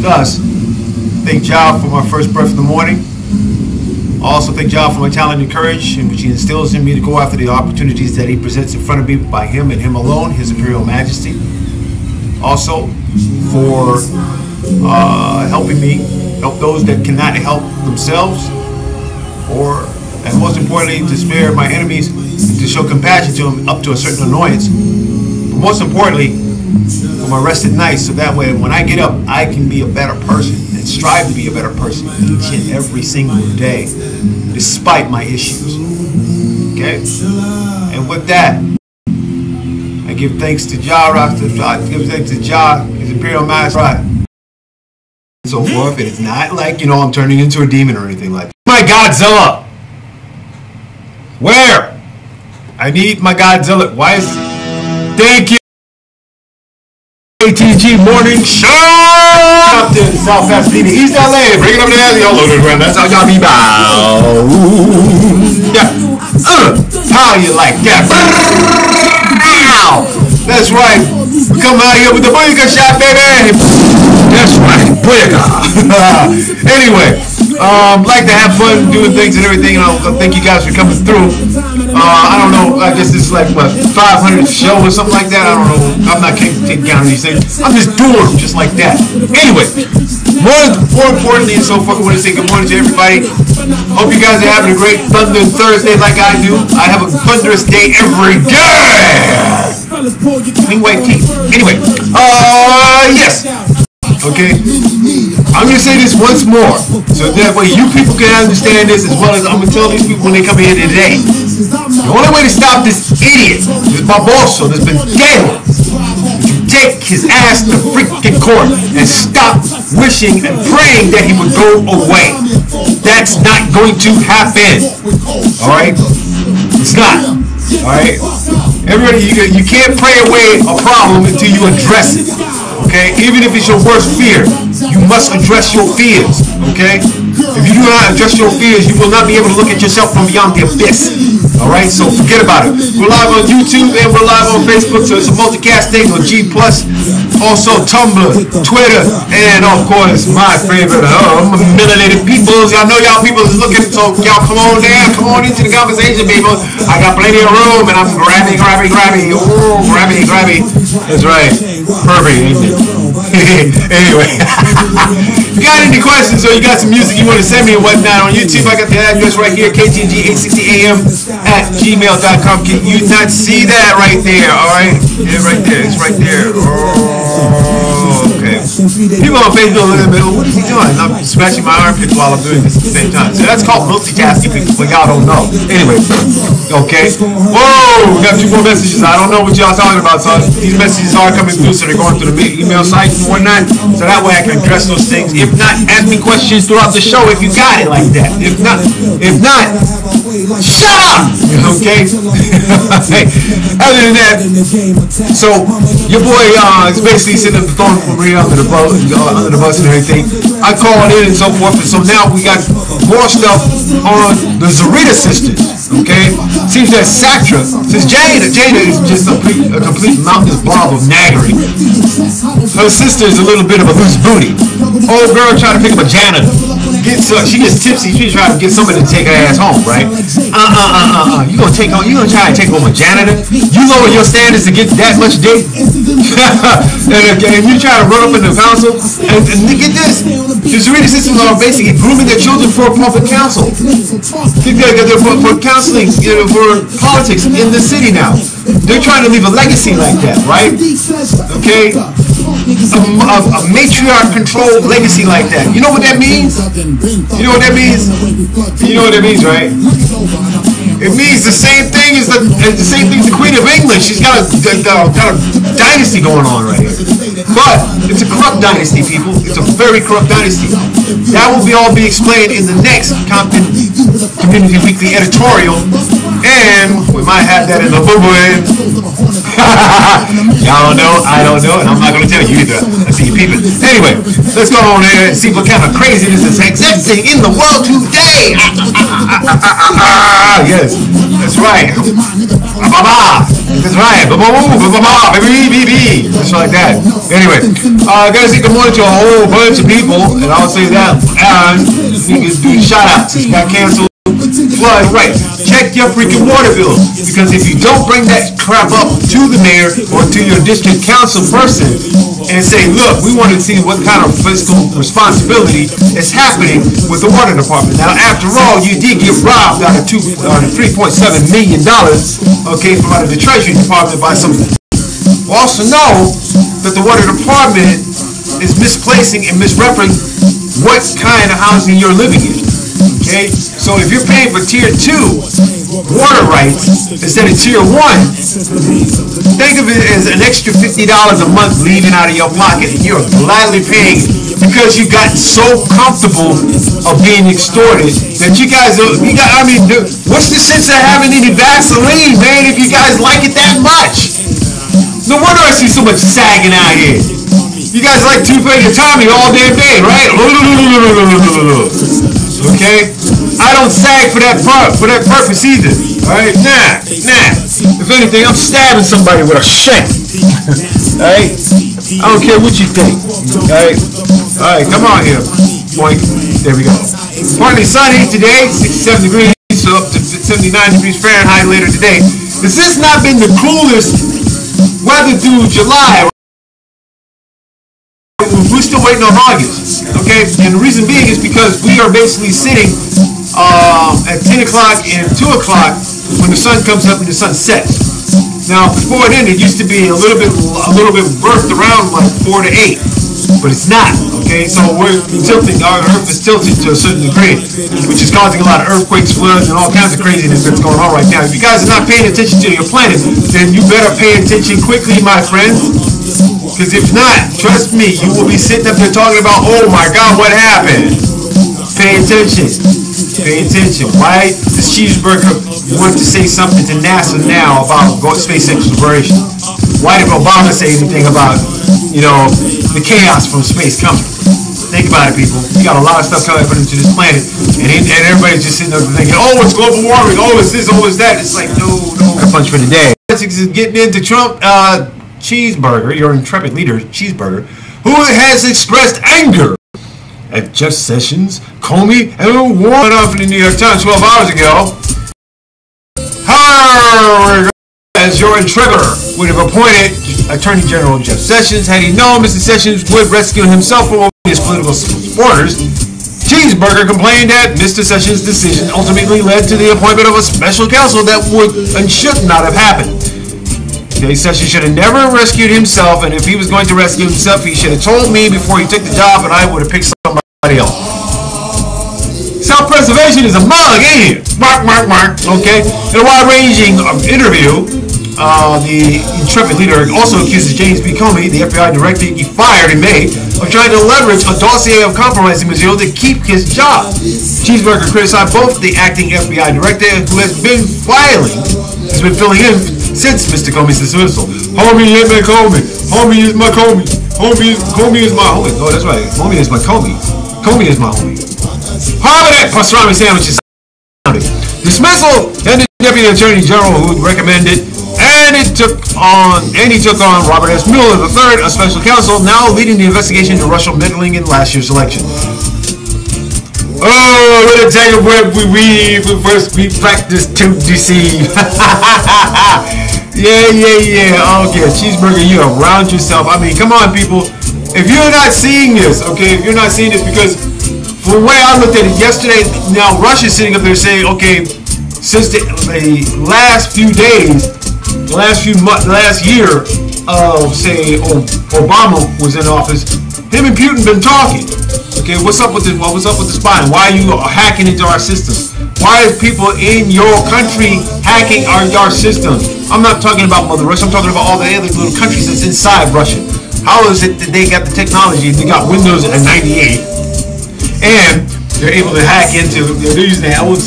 discuss. Thank God for my first breath in the morning. Also thank God for my talent and courage in which He instills in me to go after the opportunities that He presents in front of me by Him and Him alone, His Imperial Majesty. Also for helping me help those that cannot help themselves, and most importantly, to spare my enemies, to show compassion to them up to a certain annoyance. But most importantly, for my rested nights, so that way when I get up, I can be a better person and strive to be a better person each and every single day, despite my issues. Okay? And with that, I give thanks to Jah Rasta, I give thanks to Jah, His Imperial Master, and so forth. And it's not like, I'm turning into a demon or anything like that. My Godzilla! Where? I need my Godzilla. Why is... Thank you! Ktng Morning Show! Up to South Pasadena, East LA. Bring it up to the y'all loaded around. That's how y'all be bow. Yeah. How you like that? That's right. We come out here with the booyaka shot, baby. That's right. Booyaka. Anyway. Like to have fun doing things and everything, and I thank you guys for coming through. I don't know, I guess this is like, what, 500th show or something like that? I don't know. I'm not taking count of these things. I'm just doing them just like that. Anyway, more importantly and so forth, I want to say good morning to everybody. Hope you guys are having a great Thunder Thursday like I do. I have a thunderous day every day. Clean white teeth. Anyway, yes. Okay, I'm going to say this once more, so that way you people can understand this, as well as I'm going to tell these people when they come here today. The only way to stop this idiot, this baboso that's been dead, is to take his ass to freaking court and stop wishing and praying that he would go away. That's not going to happen. Alright? It's not. Alright? Everybody, you can't pray away a problem until you address it. Okay, even if it's your worst fear, you must address your fears. Okay, if you do not address your fears, you will not be able to look at yourself from beyond the abyss. All right, so forget about it. We're live on YouTube and we're live on Facebook, so it's a multicast thing on G+, also Tumblr, Twitter, and of course my favorite, melanated peoples. Y'all know y'all people is looking, so y'all come on down, come on into the conversation, people. I got plenty of room, and I'm grabby. Oh, grabby. That's right. Perfect, isn't it? Anyway, if you got any questions or you got some music you want to send me and whatnot on YouTube, I got the address right here, ktng860am@gmail.com. Can you not see that right there? Alright? Yeah, right there. It's right there. Oh, okay. People on Facebook look at me, what is he doing? I'm scratching my armpits while I'm doing this at the same time. So that's called multitasking, people, but y'all don't know. Anyway, okay. Whoa, we got 2 more messages. I don't know what y'all talking about, so these messages are coming through, so they're going through the email site and whatnot, so that way I can address those things. If not, ask me questions throughout the show if you got it like that. If not, shut up! Okay? Hey, other than that, so your boy is basically sitting on the phone for me under the bus and everything. I called in and so forth, and so now we got more stuff on the Zarita sisters. Okay? Seems that Satra, since Jada is just a complete mountainous blob of naggery. Her sister is a little bit of a loose booty. Old girl trying to pick up a janitor. She gets tipsy. She's trying to get somebody to take her ass home, right? You gonna try to take home a janitor? You lower your standards to get that much dick? and you try to run up in the council and get this. The Zarita sisters are basically grooming their children for public counsel. For counseling, for politics in the city now. They're trying to leave a legacy like that, right? Okay? A matriarch-controlled legacy like that. You know what that means? You know what that means? You know what that means, right? It means the same thing as the Queen of England. She's got a dynasty going on right here. But it's a corrupt dynasty, people. It's a very corrupt dynasty. That will all be explained in the next Compton Community Weekly editorial And we might have that in the boo-boo. Y'all don't know, I don't know, and I'm not going to tell you either. I see you peeping. Anyway, let's go on there and see what kind of craziness is existing in the world today. Yes, that's right. That's right. Just like that. Anyway, I gotta say good morning to a whole bunch of people, and I'll say that. And we can do shout outs. It's got canceled. Flood, right. Check your freaking water bill, because if you don't bring that crap up to the mayor or to your district council person and say, look, we want to see what kind of fiscal responsibility is happening with the water department. Now, after all, you did get robbed out of $3.7 million, okay, from out of the Treasury Department by some. Also know that the water department is misplacing and misrepresenting what kind of housing you're living in. Okay, so if you're paying for tier 2 water rights instead of tier 1, think of it as an extra $50 a month leaving out of your pocket, and you're gladly paying because you got so comfortable of being extorted that you guys, I mean, what's the sense of having any Vaseline, man, if you guys like it that much? No wonder I see so much sagging out here. You guys like Two-Faced Tommy all damn day, right? Okay? I don't sag for that purpose either. Alright? Nah. If anything, I'm stabbing somebody with a shank. Alright? I don't care what you think. Alright, come on here. Boink. There we go. Partly sunny today, 67 degrees, so up to 79 degrees Fahrenheit later today. This has not been the coolest weather through July. We're still waiting on August, okay? And the reason being is because we are basically sitting at 10 o'clock and 2 o'clock when the sun comes up and the sun sets. Now, before then, it used to be a little bit birthed around like 4 to 8, but it's not, okay? So we're tilting, our Earth is tilted to a certain degree, which is causing a lot of earthquakes, floods, and all kinds of craziness that's going on right now. If you guys are not paying attention to your planet, then you better pay attention quickly, my friends. Because if not, trust me, you will be sitting up there talking about, oh my God, what happened? Pay attention. Pay attention. Why does Cheeseburger want to say something to NASA now about space exploration? Why did Obama say anything about, the chaos from space coming? Think about it, people. We got a lot of stuff coming up into this planet, and everybody's just sitting there thinking, oh, it's global warming, oh, it's this, oh, it's that. It's like, no. A punch for the day. Is getting into Trump, Cheeseburger, your intrepid leader, Cheeseburger, who has expressed anger at Jeff Sessions, Comey, and Warren off in the New York Times 12 hours ago. However, as your intrepid would have appointed Attorney General Jeff Sessions had he known Mr. Sessions would rescue himself from his political supporters. Cheeseburger complained that Mr. Sessions' decision ultimately led to the appointment of a special counsel that would and should not have happened. Okay, Sessions should have never rescued himself, and if he was going to rescue himself, he should have told me before he took the job, and I would have picked somebody else. Self-preservation is a mug, ain't it? Mark. Okay? In a wide-ranging interview, the intrepid leader also accuses James B. Comey, the FBI director he fired in May, of trying to leverage a dossier of compromising material to keep his job. Cheeseburger criticized both the acting FBI director, who has been filling in since Mr. Comey's dismissal. Homie is my Comey. Homie is my Comey. Comey is my homie. Oh, that's right. Homie is my Comey. Comey is my homie. However, that pastrami sandwich is sounding. Dismissal and the Deputy Attorney General who recommended, and he took on Robert S. Mueller III, a special counsel, now leading the investigation into Russian meddling in last year's election. Oh, what a tangle web we weave when first we practice to deceive. Yeah. Okay, Cheeseburger, you around yourself. I mean, come on, people. If you're not seeing this, because from the way I looked at it yesterday, now Russia's sitting up there saying, okay, since the last few days, last year of, say, Obama was in office, him and Putin been talking. Okay, what's up with the spying? Why are you hacking into our systems? Why are people in your country hacking our systems? I'm not talking about Mother Russia. I'm talking about all the other little countries that's inside Russia. How is it that they got the technology? They got Windows at 98, and they're able to hack into, they're using the old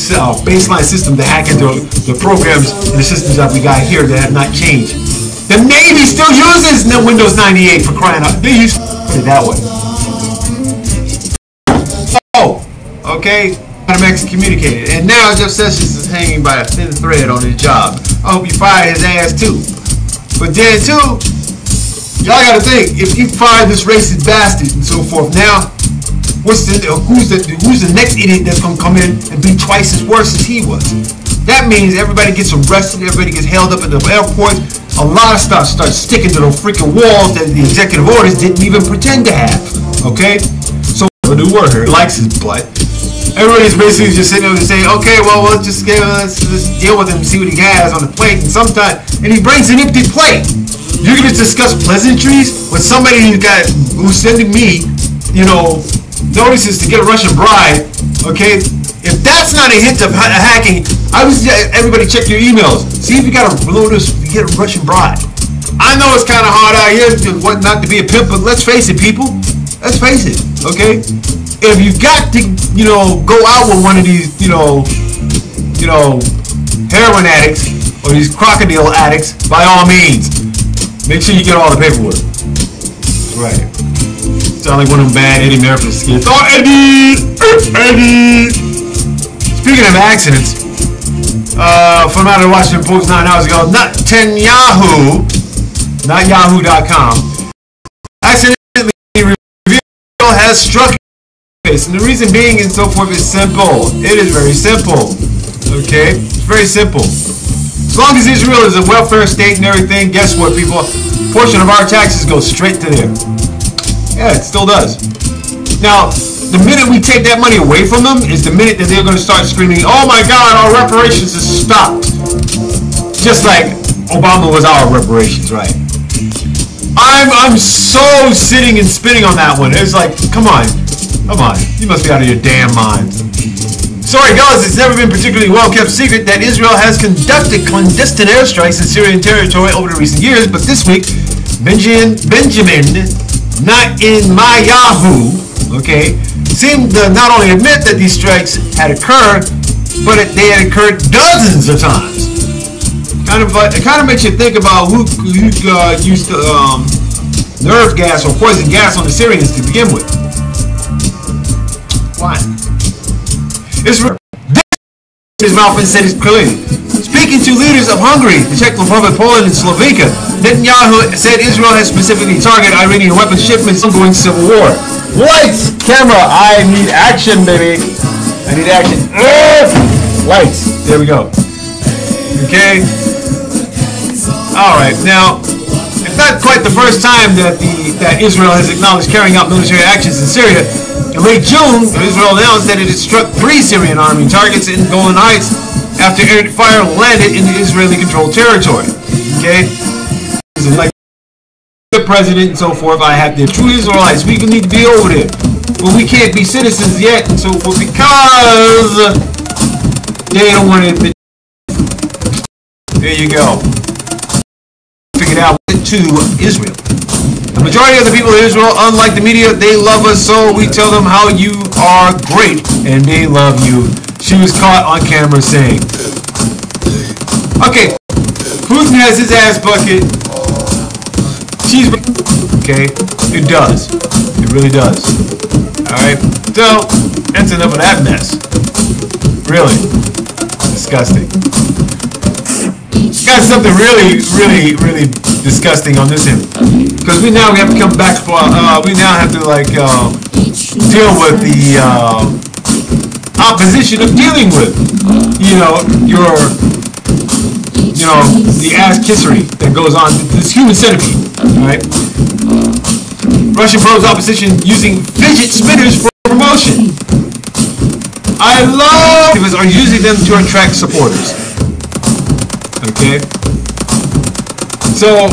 baseline system to hack into the programs and the systems that we got here that have not changed. The Navy still uses Windows 98 for crying out. They use it that way. Oh, okay. I'm excommunicated. And now Jeff Sessions is hanging by a thin thread on his job. I hope you fire his ass too. But then too, y'all gotta think, if you fire this racist bastard and so forth, now who's the next idiot that's gonna come in and be twice as worse as he was? That means everybody gets arrested, everybody gets held up at the airport. A lot of stuff starts sticking to those freaking walls that the executive orders didn't even pretend to have. Okay? So a new word here, likes his butt. Everybody's basically just sitting there and saying, okay, well, let's just deal with him and see what he has on the plate. And he brings an empty plate. You're gonna discuss pleasantries with somebody who's sending me, notices to get a Russian bride. Okay, if that's not a hint of hacking, everybody check your emails. See if you got a notice to get a Russian bride. I know it's kind of hard out here not to be a pimp, but let's face it, people. Let's face it. Okay. If you've got to, go out with one of these, heroin addicts or these crocodile addicts, by all means, make sure you get all the paperwork. Right. Sound like one of them bad Eddie Murphy skits. Oh, Eddie! Speaking of accidents, from out of the Washington Post 9 hours ago, not Yahoo.com, accidentally revealed has struck. And the reason being and so forth is simple. It is very simple. Okay? It's very simple. As long as Israel is a welfare state and everything, guess what, people? A portion of our taxes go straight to them. Yeah, it still does. Now, the minute we take that money away from them is the minute that they're going to start screaming, oh my God, our reparations is stopped. Just like Obama was our reparations, right? I'm so sitting and spinning on that one. It's like, come on, you must be out of your damn minds. Sorry guys, it's never been particularly well-kept secret that Israel has conducted clandestine airstrikes in Syrian territory over the recent years, but this week, Benjamin, not in my Yahoo, okay, seemed to not only admit that these strikes had occurred, but they had occurred dozens of times. It kind of makes you think about who used nerve gas or poison gas on the Syrians to begin with. Why? Israel his mouth and said it clearly. Speaking to leaders of Hungary, the Czech Republic, Poland, and Slovakia, Netanyahu said Israel has specifically targeted Iranian weapons shipments in the ongoing civil war. Lights, camera, I need action, baby. I need action. Lights. There we go. Okay. All right. Now, it's not quite the first time that Israel has acknowledged carrying out military actions in Syria. In late June, Israel announced that it had struck 3 Syrian army targets in Golan Heights after air fire landed in the Israeli-controlled territory. Okay? Like the president and so forth, I have the true Israelites. We need to be over there. But we can't be citizens yet and so forth because they don't want to admit. There you go. Figured out to Israel. The majority of the people of Israel, unlike the media, they love us, so we tell them how you are great, and they love you. She was caught on camera saying. Okay, Putin has his ass bucket. She's okay. It does. It really does. Alright, so that's enough of that mess. Really. Disgusting. Got something really disgusting on this end, because we have to come back. We now have to deal with the opposition of dealing with, the ass kissery that goes on. This human centipede, right? Russian probes opposition using fidget spinners for promotion. I love are using them to attract supporters. Okay, so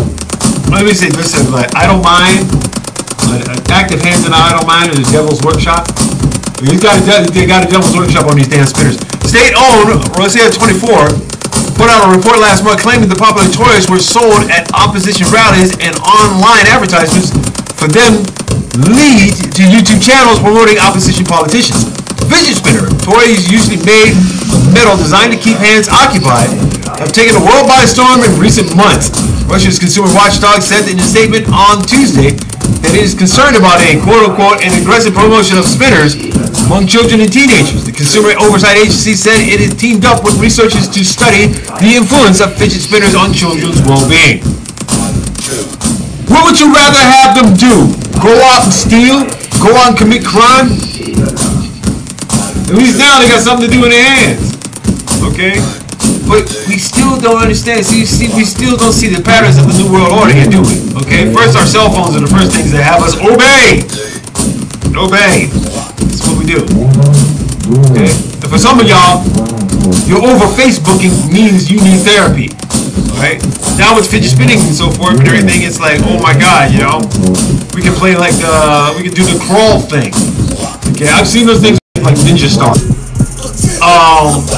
let me say, listen, I don't mind. Active hands and I don't mind is the devil's workshop. They got a devil's workshop on these damn spinners. State-owned Rosia 24 put out a report last month claiming the popular toys were sold at opposition rallies and online advertisements for them lead to YouTube channels promoting opposition politicians. fidget spinner, toys usually made of metal designed to keep hands occupied, have taken the world by storm in recent months. Russia's consumer watchdog said in a statement on Tuesday that it is concerned about a quote-unquote an aggressive promotion of spinners among children and teenagers. The Consumer Oversight Agency said it has teamed up with researchers to study the influence of fidget spinners on children's well-being. What would you rather have them do? Go out and steal? Go out and commit crime? At least now they got something to do in their hands. Okay? But we still don't understand. See, we still don't see the patterns of the New World Order here, do we? Okay? First, our cell phones are the first things that have us obey. Obey. That's what we do. Okay? And for some of y'all, your over Facebooking means you need therapy. Right? Now with fidget spinning and so forth and everything, it's like, oh my God, you know? We can play like, we can do the crawl thing. Okay? I've seen those things like Ninja Star.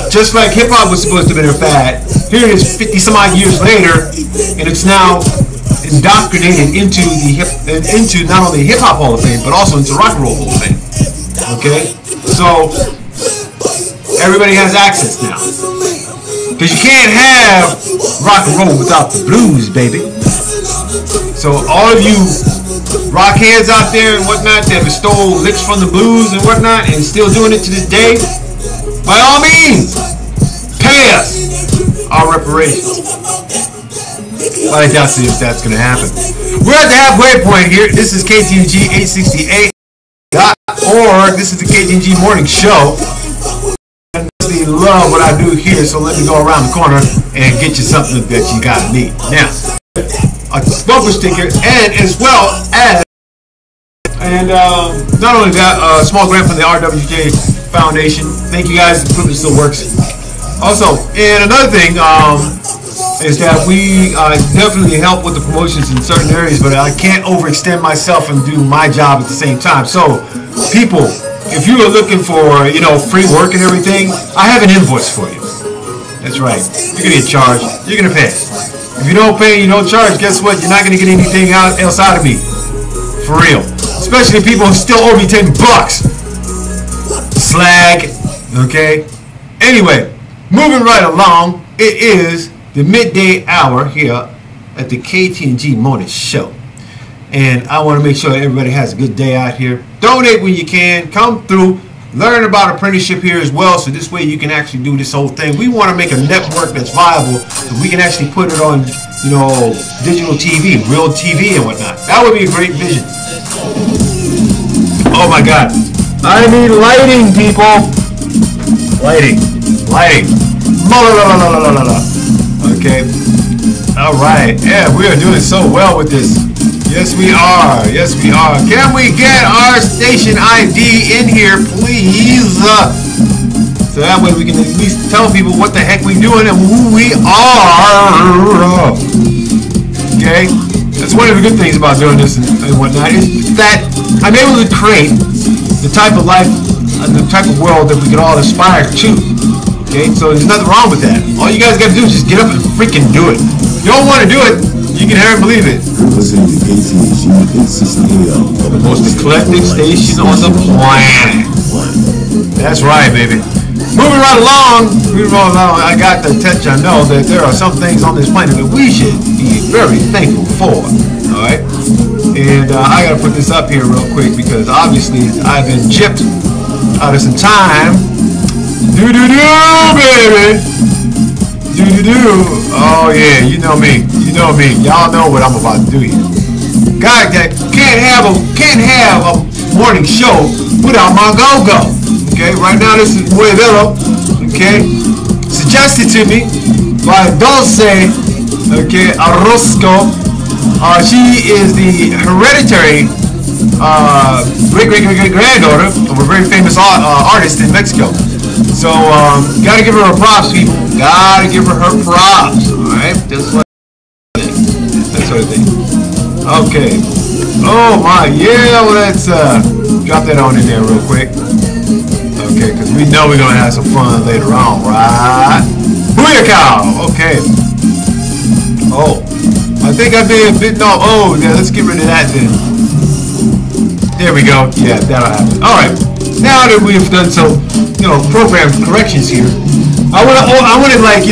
Just like hip hop was supposed to have been a fad, here it is 50 some odd years later, and it's now indoctrinated into not only hip hop Hall of Fame, but also into rock and roll Hall of Fame. Okay, so everybody has access now, because you can't have rock and roll without the blues, baby. So all of you rock heads out there and whatnot that have stole licks from the blues and whatnot and still doing it to this day, by all means, pay us our reparations. But I doubt if that's going to happen. We're at the halfway point here. This is KTNG 868.org. This is the KTNG Morning Show. I really love what I do here, so let me go around the corner and get you something that you got to need. Now, a bumper sticker, and as well as, not only that, a small grant from the RWJ Foundation. Thank you guys. The equipment still works. Also, and another thing is that we definitely help with the promotions in certain areas, but I can't overextend myself and do my job at the same time. So, people, if you are looking for, you know, free work and everything, I have an invoice for you. That's right. You're gonna get charged. You're gonna pay. If you don't pay and you don't charge, guess what? You're not gonna get anything else out of me. For real. Especially people who still owe me $10. Slag. Okay? Anyway, moving right along, it is the midday hour here at the KTNG Morning Show. And I want to make sure everybody has a good day out here. Donate when you can. Come through. Learn about apprenticeship here as well, so this way you can actually do this whole thing. We want to make a network that's viable, so we can actually put it on, you know, digital TV, real TV and whatnot. That would be a great vision. Oh my God. I need lighting, people. Lighting. Okay. All right. Yeah, we are doing so well with this. Yes, we are. Yes, we are. Can we get our station ID in here, please? So that way we can at least tell people what the heck we're doing and who we are. Okay? That's one of the good things about doing this and whatnot, is that I'm able to create the type of life, the type of world that we can all aspire to. Okay? So there's nothing wrong with that. All you guys got to do is just get up and freaking do it. If you don't want to do it, you can hear and believe it. The most eclectic station on the planet. That's right, baby. Moving right along, I got to touch. I know that there are some things on this planet that we should be very thankful for. All right, and I got to put this up here real quick because obviously I've been chipped out of some time. Baby. Oh yeah, you know me. Y'all know what I'm about to do here. God, can't have a morning show without my go-go. Okay, right now this is Muevero. Okay, suggested to me by Dulce. Okay, Arrosco. She is the hereditary great-great-great-granddaughter of a very famous artist in Mexico. So, gotta give her her props, people. Gotta give her her props. Alright? That's what I think. Okay. Oh my, yeah, well, let's drop that on in there real quick. Okay, because we know we're gonna have some fun later on, right? Booyah! Okay. Oh. I think I've been bitten off. Oh, yeah, let's get rid of that then. There we go. Yeah, that'll happen. Alright. now that we've done some, program corrections here, I want to like,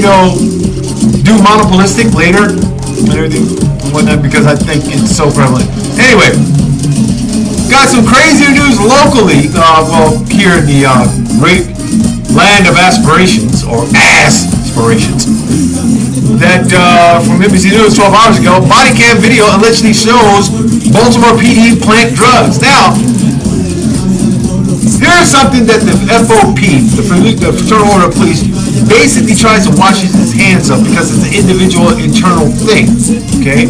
do monopolistic later and everything and whatnot because I think it's so prevalent. Anyway, got some crazy news locally. Here in the great land of aspirations, or aspirations, that from NBC News 12 hours ago, body cam video allegedly shows Baltimore PD plant drugs. Now, here's something that the FOP, the Fraternal Order of Police, basically tries to wash his hands of because it's an individual internal thing, okay?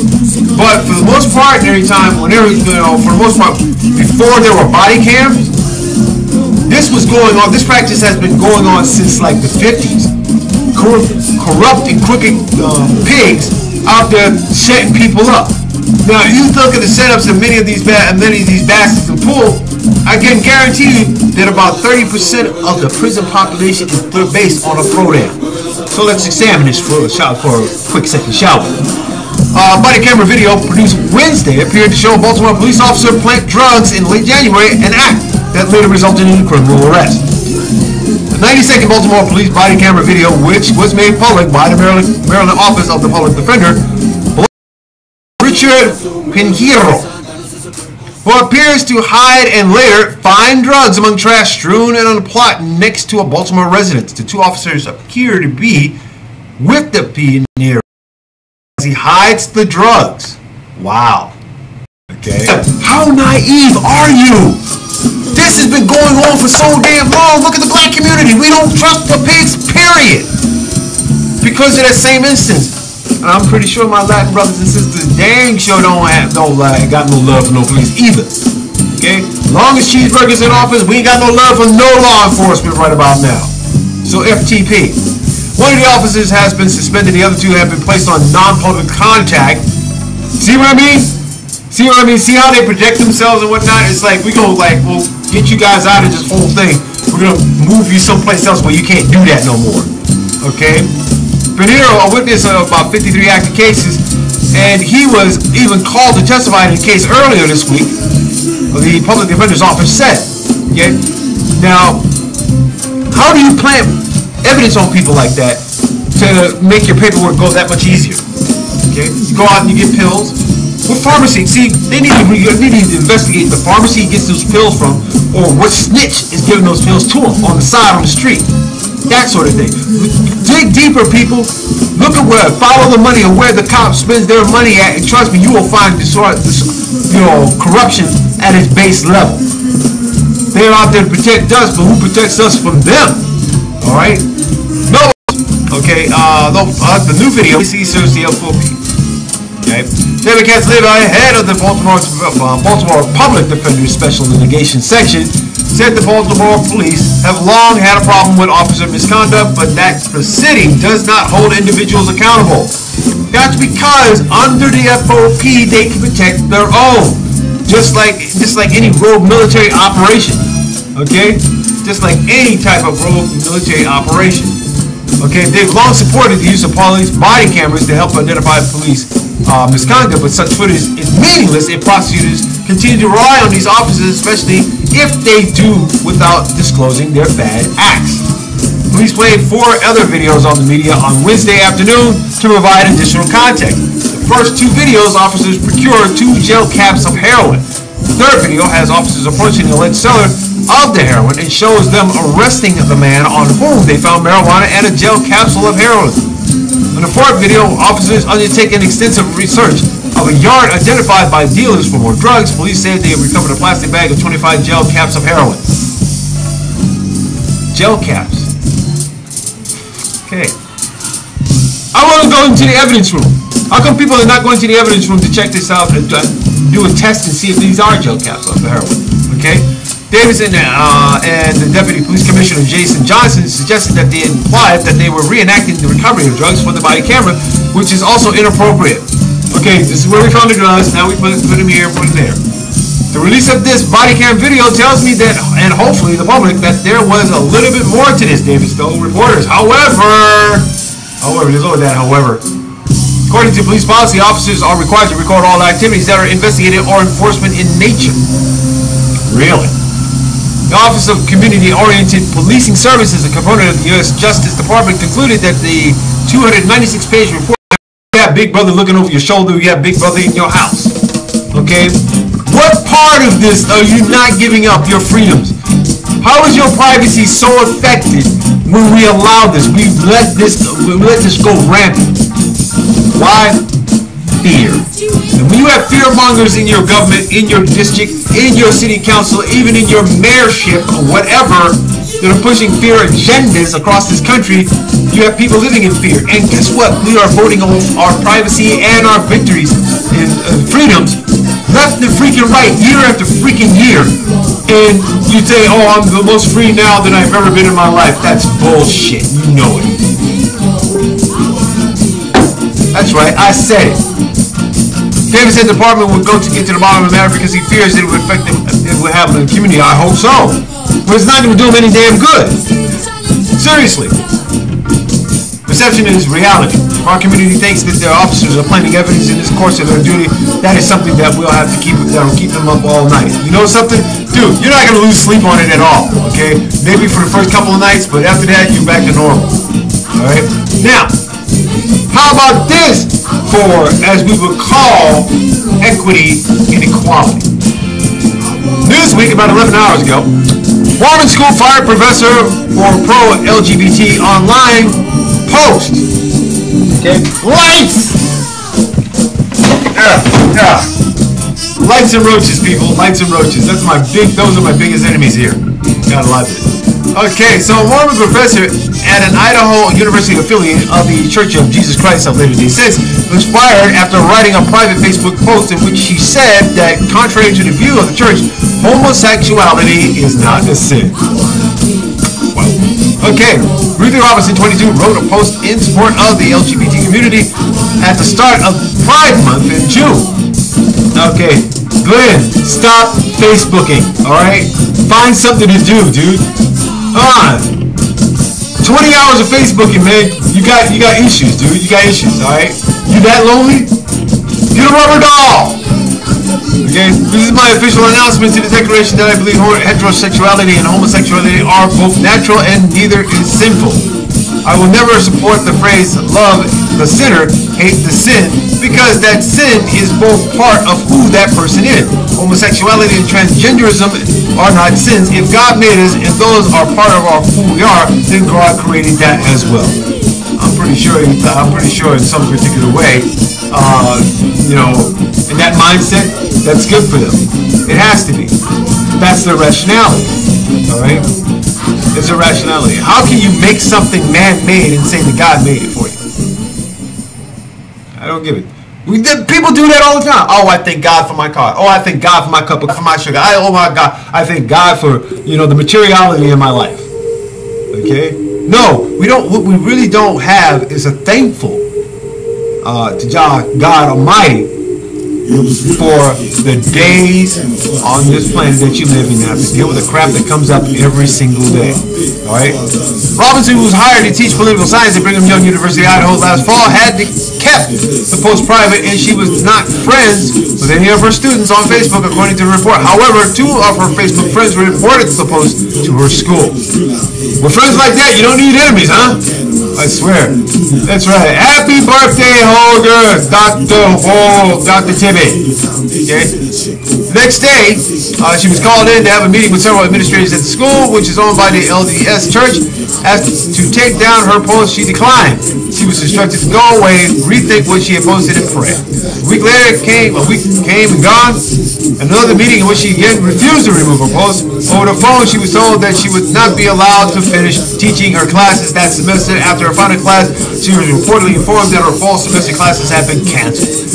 But for the most part, every time, whenever, for the most part, before there were body cams, this was going on, this practice has been going on since like the 50s. Corrupt and crooked pigs out there setting people up. Now, you look at the setups of many of these bastards in pool, I can guarantee you that about 30% of the prison population is based on a throwdown. So let's examine this for a quick second, shall we? Body camera video produced Wednesday appeared to show a Baltimore police officer plant drugs in late January, an act that later resulted in a criminal arrest. The 90-second Baltimore police body camera video, which was made public by the Maryland Office of the Public Defender, Richard Pinheiro, who appears to hide and later find drugs among trash strewn and on a plot next to a Baltimore residence. The two officers appear to be with the Pinheiro as he hides the drugs. Wow. Okay. How naive are you? This has been going on for so damn long. Look at the black community. We don't trust the pigs, period. Because of that same instance. I'm pretty sure my Latin brothers and sisters dang sure got no love for no police either. Okay? As long as Cheeseburger's in office, we ain't got no love for no law enforcement right about now. So FTP. One of the officers has been suspended. The other two have been placed on non-public contact. See what I mean? See what I mean? See how they protect themselves and whatnot? It's like, we'll get you guys out of this whole thing. We're going to move you someplace else where you can't do that no more. Okay? Pinheiro, a witness of about 53 active cases, and he was even called to testify in a case earlier this week, the Public Defender's Office said. Okay? Now, how do you plant evidence on people like that to make your paperwork go that much easier? Okay? You go out and you get pills. What pharmacy? See, they need to investigate the pharmacy he gets those pills from, or what snitch is giving those pills to him on the side on the street. That sort of thing. Dig deeper, people. Look at follow the money and where the cop spends their money at, and trust me, you will find this corruption at its base level. They're out there to protect us, but who protects us from them? All right. No. Okay. The new video. See, serves the FOP. Okay. David Katz Levi, head of the Baltimore Public Defender's Special Litigation Section, said the Baltimore police have long had a problem with officer misconduct, but that the city does not hold individuals accountable. That's because under the FOP they can protect their own, just like any rogue military operation. Okay, just like any type of rogue military operation. Okay, they've long supported the use of police body cameras to help identify police misconduct, but such footage is meaningless if prosecutors continue to rely on these officers, especially if they do without disclosing their bad acts. Police played 4 other videos on the media on Wednesday afternoon to provide additional context. The first 2 videos, officers procured 2 gel caps of heroin. The third video has officers approaching the alleged seller of the heroin and shows them arresting the man on whom they found marijuana and a gel capsule of heroin. In the fourth video, officers undertaking extensive research of a yard identified by dealers for more drugs. Police said they have recovered a plastic bag of 25 gel caps of heroin. Gel caps. Okay. I want to go into the evidence room. How come people are not going to the evidence room to check this out and do a test and see if these are gel caps of heroin? Okay. Davidson and the Deputy Police Commissioner Jason Johnson suggested that they implied that they were reenacting the recovery of drugs for the body camera, which is also inappropriate. Okay, this is where we found the drugs. Now we put them here, put them there. The release of this body cam video tells me that, and hopefully the public, that there was a little bit more to this, David told reporters. However, there's always that however. According to police policy, officers are required to record all activities that are investigated or enforcement in nature. Really? The Office of Community-Oriented Policing Services, a component of the U.S. Justice Department, concluded that the 296-page report, you have Big Brother looking over your shoulder, you have Big Brother in your house. Okay? What part of this are you not giving up your freedoms? How is your privacy so affected when we allow this? We let this go rampant. Why? Fear. And when you have fear-mongers in your government, in your district, in your city council, even in your mayorship or whatever, that are pushing fear agendas across this country, you have people living in fear. And guess what? We are voting on our privacy and our victories and freedoms left and freaking right, year after freaking year. And you say, oh, I'm the most free now than I've ever been in my life. That's bullshit. You know it. That's right, I said it. David said the department would go to get to the bottom of the matter because he fears that it would affect them, it would have the community. I hope so. But it's not going to do them any damn good. Seriously. Perception is reality. If our community thinks that their officers are planting evidence in this course of their duty, that is something that we'll have to keep them up all night. You know something? Dude, you're not going to lose sleep on it at all, okay? Maybe for the first couple of nights, but after that, you're back to normal. Alright? Now, how about this for, as we would call, equity and equality? Newsweek, about 11 hours ago, Mormon school fired professor for pro-LGBT online post. Okay. Lights! Yeah. Lights and roaches, people. Lights and roaches. Those are my biggest enemies here. Gotta love it. Okay, so a Mormon professor at an Idaho University affiliate of the Church of Jesus Christ of Latter-day Saints was fired after writing a private Facebook post in which she said that, contrary to the view of the church, homosexuality is not a sin. Wow. Okay, Ruthie Robinson, 22, wrote a post in support of the LGBT community at the start of Pride Month in June. Okay, Glenn, stop Facebooking, alright? Find something to do, dude. Come on. 20 hours of Facebooking, man. You got issues, dude. You got issues, alright? You that lonely? Get a rubber doll! Okay? This is my official announcement to the declaration that I believe heterosexuality and homosexuality are both natural and neither is sinful. I will never support the phrase love the sinner, hate the sin, because that sin is both part of who that person is. Homosexuality and transgenderism are not sins. If God made us and those are part of who we are, then God created that as well. I'm pretty sure in some particular way, in that mindset, that's good for them. It has to be. That's their rationality. All right? It's a rationality. How can you make something man-made and say that God made it for you? I don't give it. People do that all the time. Oh, I thank God for my car. Oh, I thank God for my cup of for my sugar. Oh my God, I thank God for the materiality in my life. Okay? No, we don't. What we really don't have is a thankful to God Almighty for the days on this planet that you live in. You have to deal with the crap that comes up every single day. Alright? Robinson, who was hired to teach political science at Brigham Young University, Idaho last fall, had kept the post private, and she was not friends with any of her students on Facebook, according to the report. However, 2 of her Facebook friends reported the post to her school. With friends like that, you don't need enemies, huh? I swear. That's right. Happy birthday, Holger, Dr. Tibbet. Okay? The next day, she was called in to have a meeting with several administrators at the school, which is owned by the LDS Church. Asked to take down her post, she declined. She was instructed to go away, rethink what she had posted, and pray. A week came and gone. Another meeting in which she again refused to remove her post. Over the phone, she was told that she would not be allowed to finish teaching her classes that semester. After her final class, she was reportedly informed that her fall semester classes had been canceled.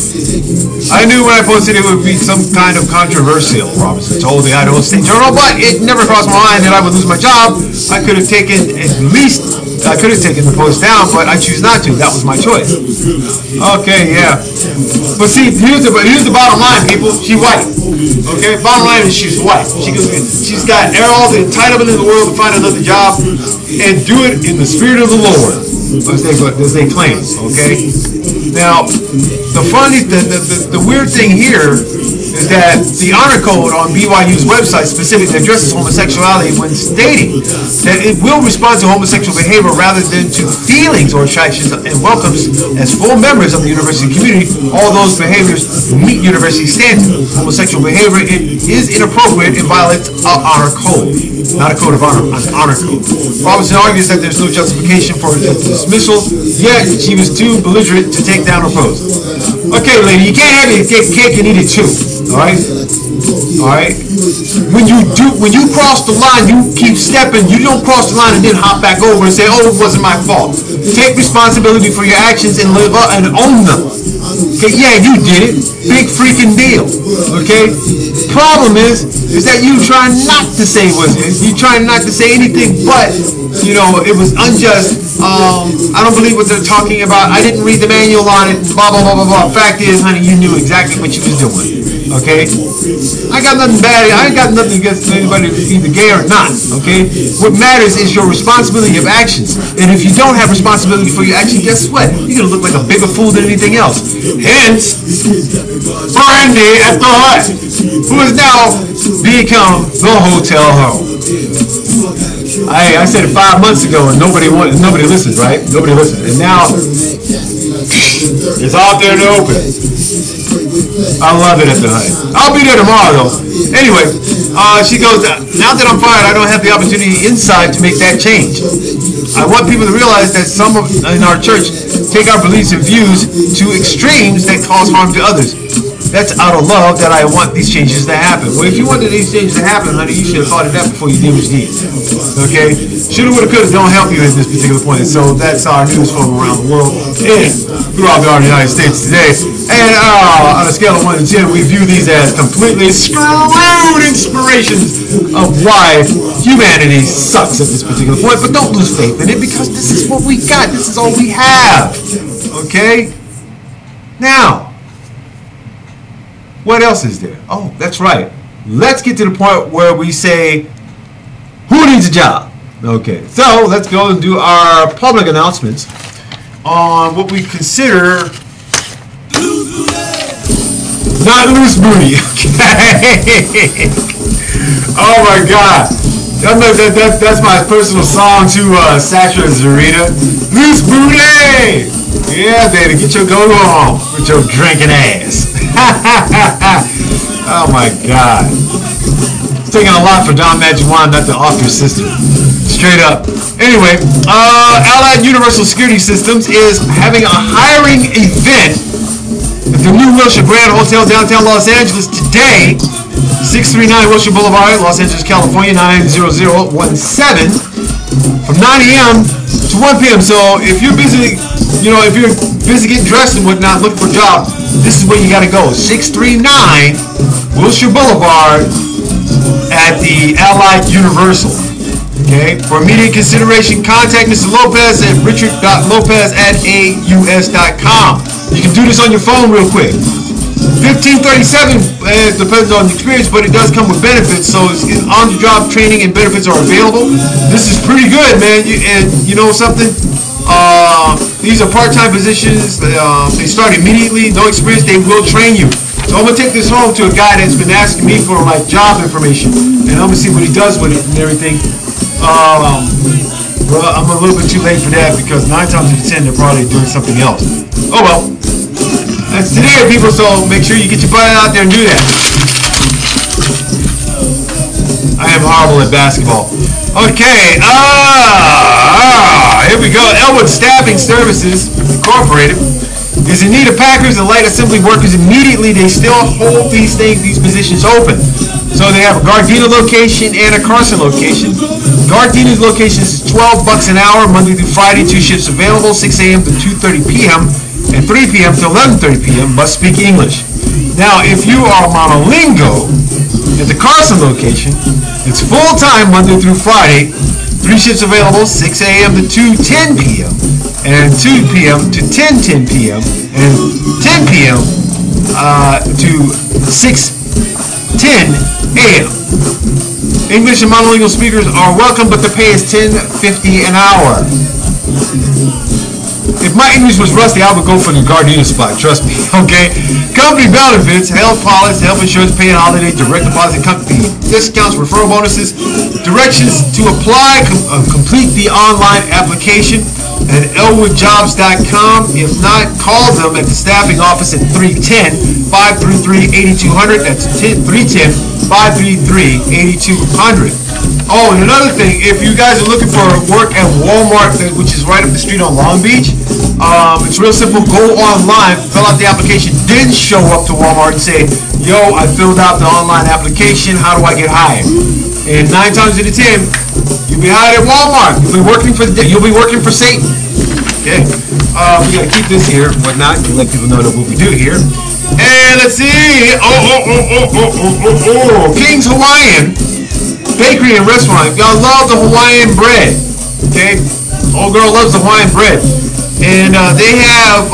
I knew when I posted it would be some kind of controversial, Robinson told the Idaho State Journal, but it never crossed my mind that I would lose my job. I could have taken the post down, but I choose not to. That was my choice. Okay, yeah. But see, here's the bottom line, people. She's white. Okay, bottom line is she's white. She's got all the entitlement in the world to find another job and do it in the spirit of the Lord, as they claim. Okay. Now, the weird thing here is that the honor code on BYU's website specifically addresses homosexuality when stating that it will respond to homosexual behavior rather than to feelings or attractions, and welcomes as full members of the university community all those behaviors meet university standards. Homosexual behavior is inappropriate and violates our honor code. Not a code of honor, an honor code. Robinson argues that there's no justification for the dismissal, yet she was too belligerent to take down her post. Okay, lady, you can't have your cake and eat it too. Alright? Alright? When you cross the line, you keep stepping, you don't cross the line and then hop back over and say, oh, it wasn't my fault. Take responsibility for your actions and live up and own them. Okay, yeah, you did it. Big freaking deal. Okay? Problem is that you trying not to say you trying not to say anything but, it was unjust. I don't believe what they're talking about. I didn't read the manual on it. Blah, blah, blah, blah, blah. Fact is, honey, you knew exactly what you was doing. Okay? I got nothing bad. I ain't got nothing against anybody either gay or not. Okay? What matters is your responsibility of actions. And if you don't have responsibility for your actions, guess what? You're going to look like a bigger fool than anything else. Hence, Brandy at the Hut, who has now become the hotel home. I said it 5 months ago and nobody listened, right? Nobody listened. And now it's out there in the open. I love it at the Hut. I'll be there tomorrow though. Anyway, she goes, now that I'm fired, I don't have the opportunity inside to make that change. I want people to realize that some in our church take our beliefs and views to extremes that cause harm to others. That's out of love that I want these changes to happen. Well, if you wanted these changes to happen, honey, you should have thought of that before you did what you did. Okay? Shoulda, woulda, coulda don't help you at this particular point. So that's our news from around the world and throughout the United States today. And on a scale of 1 to 10, we view these as completely screwed inspirations of why humanity sucks at this particular point. But don't lose faith in it because this is what we got. This is all we have. Okay? Now, what else is there? Oh, that's right. Let's get to the point where we say, who needs a job? Okay, so let's go and do our public announcements on what we consider not loose booty. Okay. Oh my God. That's my personal song to Sasha and Zarita. Loose booty! Yeah, baby, get your go on with your drinking ass. Oh my God. It's taking a lot for Don Magic-Juan not to off your sister. Straight up. Anyway, Allied Universal Security Systems is having a hiring event at the new Wilshire Grand Hotel downtown Los Angeles today. 639 Wilshire Boulevard, Los Angeles, California, 90017 from 9 a.m. to 1 p.m. So if you're busy, if you're busy getting dressed and whatnot, looking for a job, this is where you got to go. 639 Wilshire Boulevard at the Allied Universal. Okay. For immediate consideration, contact Mr. Lopez at richard.lopez@aus.com. You can do this on your phone real quick. $15.37 depends on the experience, but it does come with benefits. So on-the-job training and benefits are available. This is pretty good, man. And you know something? These are part-time positions. They start immediately. No experience. They will train you. So I'm gonna take this home to a guy that's been asking me for like job information, and I'm gonna see what he does with it and everything. Well, I'm a little bit too late for that because 9 times out of 10 they're probably doing something else. Oh well. That's today, people, so make sure you get your butt out there and do that. I am horrible at basketball. Okay, here we go. Elwood Staffing Services Incorporated is in need of packers and light assembly workers immediately. They still hold these positions open. So they have a Gardena location and a Carson location. Gardena's location is $12 an hour, Monday through Friday, 2 shifts available, 6 a.m. to 2:30 p.m. and 3 p.m. to 11:30 p.m. Must speak English. Now, if you are monolingo at the Carson location, it's full-time Monday through Friday, 3 shifts available, 6 a.m. to 2:10 p.m. and 2 p.m. to 10:10 p.m. and 10 p.m. to 6:10 a.m. English and monolingual speakers are welcome, but the pay is $10.50 an hour. If my English was rusty, I would go for the Gardena spot. Trust me. Okay. Company benefits: health policy, health insurance, paid holiday, direct deposit, company discounts, referral bonuses. Directions to apply: complete the online application at elwoodjobs.com. If not, call them at the staffing office at 310-533-8200. That's 310-533-8200. Oh, and another thing, if you guys are looking for work at Walmart, which is right up the street on Long Beach, it's real simple. Go online, fill out the application, then show up to Walmart and say, yo, I filled out the online application, how do I get hired? And 9 times out of 10, you'll be hired at Walmart. You'll be working for Satan. Okay. We gotta keep this here, whatnot, to let people know that what we do here. And let's see. King's Hawaiian Bakery and Restaurant. Y'all love the Hawaiian bread. Okay. Old girl loves the Hawaiian bread. And they have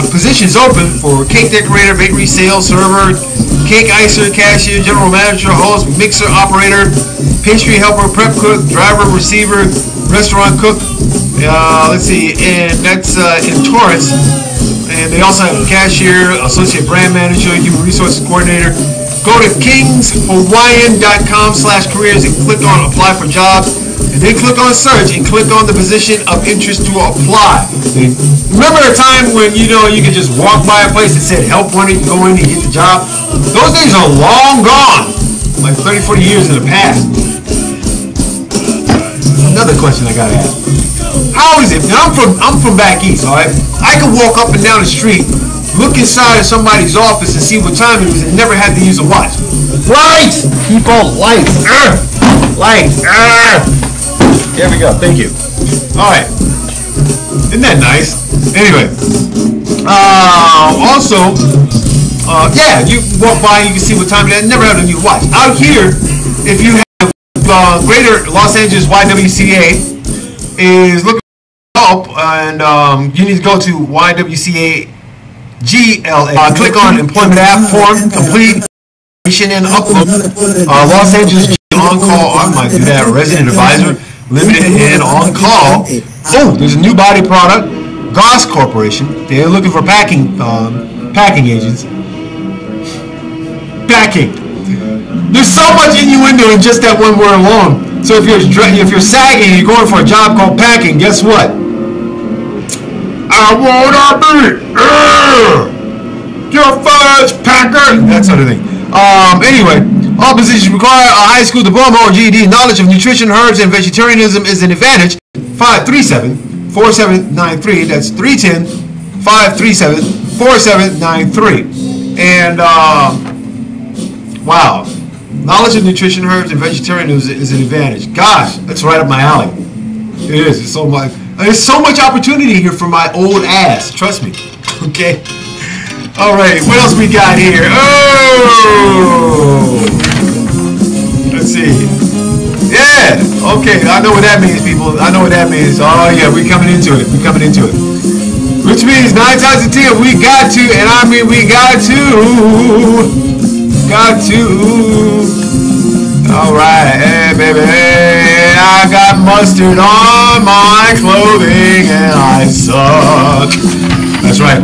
positions open for cake decorator, bakery sales server, cake icer, cashier, general manager, host, mixer operator, pastry helper, prep cook, driver, receiver, restaurant cook. Let's see, and that's in Torrance. And they also have a cashier, associate brand manager, human resources coordinator. Go to kingshawaiian.com/careers and click on apply for jobs. And then click on search and click on the position of interest to apply. Remember a time when you could just walk by a place that said help wanted, you go in and get the job? Those days are long gone. Like 30, 40 years in the past. Another question I gotta ask. How is it? Now I'm from back east, alright? I could walk up and down the street, look inside of somebody's office and see what time it was and never had to use a watch. Lights! People, lights! Lights! There we go. Thank you. Alright. Isn't that nice? Anyway. Also, yeah, you walk by, you can see what time it is. Never had a new watch. Out here, if you have Greater Los Angeles YWCA is looking for help, and you need to go to YWCA GLA. Click on employment app form, complete and upload. Los Angeles on-call, I might do that, resident advisor, limited and on-call. Oh, there's a new body product, Goss Corporation. They're looking for packing agents. Packing. There's so much innuendo in just that one word alone. So if you're sagging and you're going for a job called packing, guess what? I wanna be your first packer. That sort of thing. Anyway, all positions require a high school diploma or GED. Knowledge of nutrition, herbs, and vegetarianism is an advantage. 537-4793. That's 310-537-4793. And wow, knowledge of nutrition, herbs, and vegetarianism is an advantage. Gosh, that's right up my alley. It is. There's so much opportunity here for my old ass. Trust me. Okay. All right. What else we got here? Oh. Let's see. Yeah. Okay. I know what that means, people. I know what that means. Oh yeah, we're coming into it. Which means 9 times out of 10, we got to, and I mean we got to. All right, hey baby, hey, I got mustard on my clothing and I suck. That's right,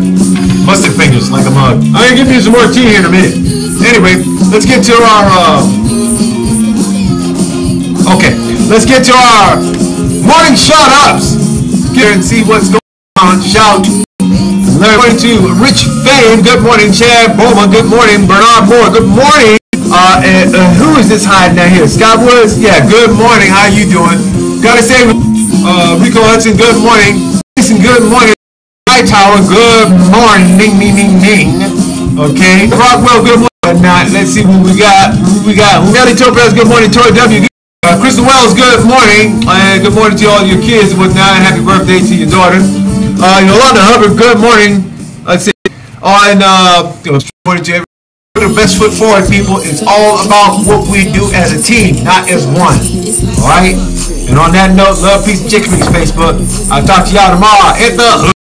mustard fingers like a mug. I'm gonna give you some more tea here in a minute. Anyway, let's get to our morning shout-ups. Get and see what's going on. Shout. Good morning to Rich Fame. Good morning, Chad Bowman. Good morning, Bernard Moore. Good morning. Who is this hiding out here? Scott Woods? Yeah, good morning. How you doing? Gotta say, Rico Hudson, good morning. Jason, good morning. Hightower, good morning. Ding, ding, ding, ding. Okay. Rockwell, good morning. Now, let's see who we got. Nelly Topaz, good morning. Tori W. Crystal Wells, good morning. And good morning to all your kids and whatnot. Happy birthday to your daughter. Yolanda Hubbard, good morning. Let's see. Good morning to everyone. Put the best foot forward, people. It's all about what we do as a team, not as one. All right? And on that note, love, peace, and chicken wings, Facebook. I'll talk to y'all tomorrow. Hit the